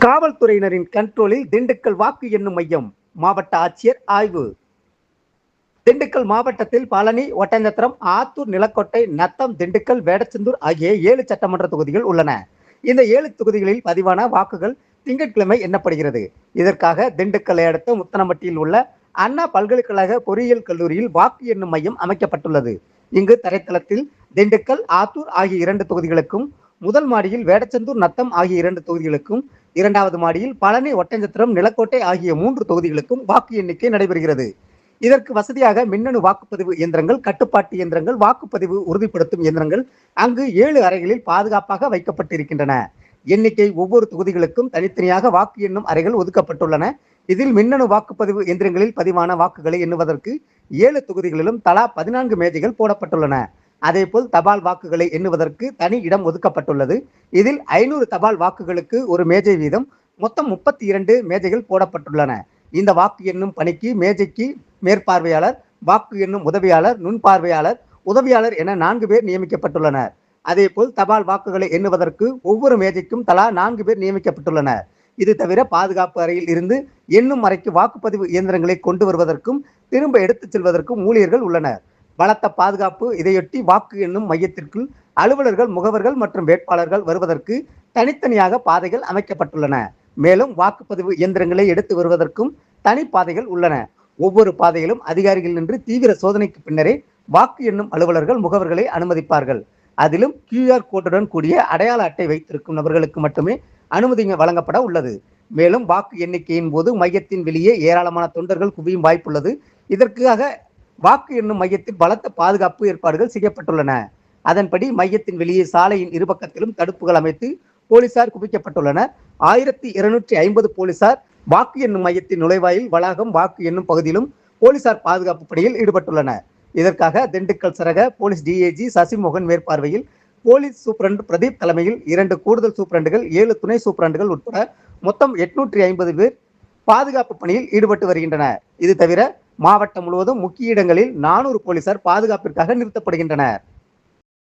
காவல்துறையினரின் கண்ட்ரோலில் திண்டுக்கல் வாக்கு எண்ணும் மையம். மாவட்ட ஆட்சியர் ஆய்வு. திண்டுக்கல் மாவட்டத்தில் பழனி, ஒட்டஞ்சத்திரம், ஆத்தூர், நிலக்கோட்டை, நத்தம், திண்டுக்கல், வேடச்சந்தூர் ஆகிய 7 சட்டமன்ற தொகுதிகள் உள்ளன. இந்த 7 தொகுதிகளில் பதிவான வாக்குகள் திங்கட்கிழமை எண்ணப்படுகிறது. இதற்காக திண்டுக்கல்லை அடுத்த முத்தனம்பட்டியில் உள்ள அண்ணா பல்கலைக்கழக பொறியியல் கல்லூரியில் வாக்கு எண்ணும் மையம் அமைக்கப்பட்டுள்ளது. இங்கு தரைத்தளத்தில் திண்டுக்கல், ஆத்தூர் ஆகிய 2 தொகுதிகளுக்கும், முதல் மாடியில் வேடச்சந்தூர், நத்தம் ஆகிய 2 தொகுதிகளுக்கும், 2வது மாடியில் பழனி, ஒட்டஞ்சத்திரம், நிலக்கோட்டை ஆகிய 3 தொகுதிகளுக்கும் வாக்கு எண்ணிக்கை நடைபெறுகிறது. இதற்கு வசதியாக மின்னணு வாக்குப்பதிவு இயந்திரங்கள், கட்டுப்பாட்டு இயந்திரங்கள், வாக்குப்பதிவு உறுதிப்படுத்தும் இயந்திரங்கள் அங்கு 7 அறைகளில் பாதுகாப்பாக வைக்கப்பட்டிருக்கின்றன. எண்ணிக்கை ஒவ்வொரு தொகுதிகளுக்கும் தனித்தனியாக வாக்கு எண்ணும் அறைகள் ஒதுக்கப்பட்டுள்ளன. இதில் மின்னணு வாக்குப்பதிவு இயந்திரங்களில் பதிவான வாக்குகளை எண்ணுவதற்கு 7 தொகுதிகளிலும் தலா 14 மேஜைகள் போடப்பட்டுள்ளன. அதேபோல் தபால் வாக்குகளை எண்ணுவதற்கு தனி இடம் ஒதுக்கப்பட்டுள்ளது. இதில் 500 தபால் வாக்குகளுக்கு ஒரு மேஜை வீதம் மொத்தம் 32 மேஜைகள் போடப்பட்டுள்ளன. இந்த வாக்கு எண்ணும் பணிக்கு மேஜைக்கு மேற்பார்வையாளர், வாக்கு எண்ணும் உதவியாளர், நுண்பார்வையாளர், உதவியாளர் என 4 பேர் நியமிக்கப்பட்டுள்ளனர். அதேபோல் தபால் வாக்குகளை எண்ணுவதற்கு ஒவ்வொரு மேஜைக்கும் தலா 4 பேர் நியமிக்கப்பட்டுள்ளனர். இது தவிர பாதுகாப்பு அறையில் இருந்து எண்ணும் அறைக்கு வாக்குப்பதிவு இயந்திரங்களை கொண்டு வருவதற்கும் திரும்ப எடுத்துச் செல்வதற்கும் ஊழியர்கள் உள்ளனர். பலத்த பாதுகாப்பு. இதையொட்டி வாக்கு எண்ணும் மையத்திற்குள் அலுவலர்கள், முகவர்கள் மற்றும் வேட்பாளர்கள் வருவதற்கு தனித்தனியாக பாதைகள் அமைக்கப்பட்டுள்ளன. மேலும் வாக்குப்பதிவு இயந்திரங்களை எடுத்து வருவதற்கும் தனி பாதைகள் உள்ளன. ஒவ்வொரு பாதையிலும் அதிகாரிகள் நின்று தீவிர சோதனைக்கு பின்னரே வாக்கு எண்ணும் அலுவலர்கள், முகவர்களை அனுமதிப்பார்கள். அதிலும் QR கோட்டுடன் கூடிய அடையாள அட்டை வைத்திருக்கும் நபர்களுக்கு மட்டுமே அனுமதி வழங்கப்பட உள்ளது. மேலும் வாக்கு எண்ணிக்கையின் போது மையத்தின் வெளியே ஏராளமான தொண்டர்கள் குவியும் வாய்ப்புள்ளது. இதற்காக வாக்கு எண்ணும் மையத்தில் பலத்த பாதுகாப்பு ஏற்பாடுகள் செய்யப்பட்டுள்ளன. அதன்படி மையத்தின் வெளியே சாலையின் இருபக்கத்திலும் தடுப்புகள் அமைத்து போலீசார் குவிக்கப்பட்டுள்ளனர். 1250 போலீசார் வாக்கு எண்ணும் மையத்தின் நுழைவாயில், வளாகம், வாக்கு எண்ணும் பகுதியிலும் போலீசார் பாதுகாப்பு பணியில் ஈடுபட்டுள்ளனர். இதற்காக திண்டுக்கல் சரக போலீஸ் DIG சசிமோகன் மேற்பார்வையில் போலீஸ் சூப்பரண்ட் பிரதீப் தலைமையில் 2 கூடுதல் சூப்பரண்டுகள், 7 துணை சூப்பரண்டுகள் உட்பட மொத்தம் 850 பேர் பாதுகாப்பு பணியில் ஈடுபட்டு வருகின்றனர். இது தவிர மாவட்டம் முழுவதும் முக்கிய இடங்களில் 400 போலீசார் பாதுகாப்பிற்காக நிறுத்தப்படுகின்றனர்.